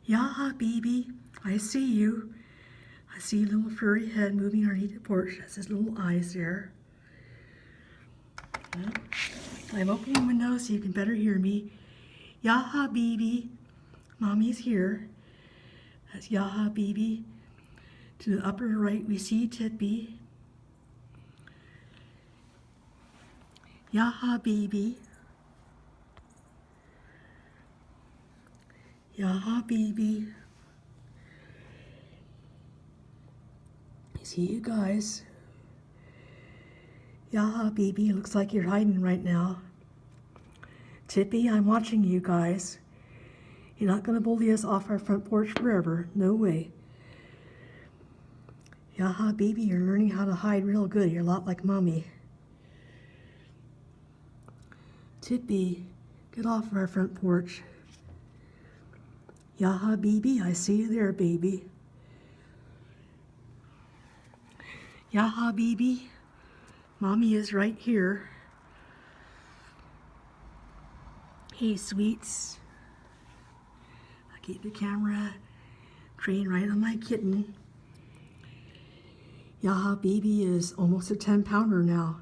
YaHabibi, I see you. I see a little furry head moving underneath the porch. That's his little eyes there. Yeah. I'm opening windows so you can better hear me. YaHabibi, Mommy's here. That's YaHabibi. To the upper right we see Tippy. YaHabibi. YaHabibi. I see you guys. YaHabibi, looks like you're hiding right now. Tippy, I'm watching you guys. You're not going to bully us off our front porch forever. No way. YaHabibi, you're learning how to hide real good. You're a lot like Mommy. Tippy, get off our front porch. YaHabibi, I see you there, baby. YaHabibi, Mommy is right here. Hey, sweets. I keep the camera trained right on my kitten. YaHabibi is almost a 10-pounder now.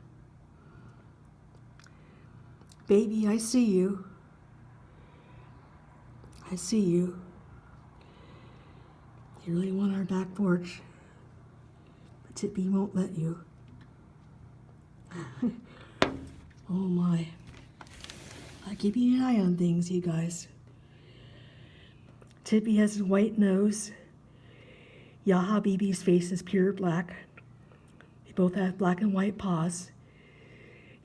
Baby, I see you. I see you. You really want our back porch, but Tippy won't let you. Oh my. I'm keeping an eye on things, you guys. Tippy has a white nose. YaHabibi's face is pure black. They both have black and white paws.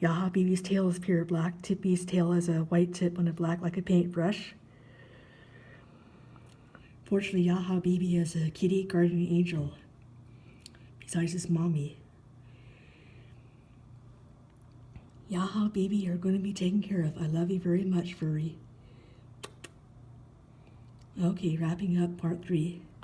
YaHabibi's tail is pure black. Tippy's tail has a white tip on a black like a paintbrush. Fortunately, YaHabibi is a kitty guardian angel, besides his mommy. YaHabibi, you're going to be taken care of. I love you very much, furry. Okay, wrapping up part 3.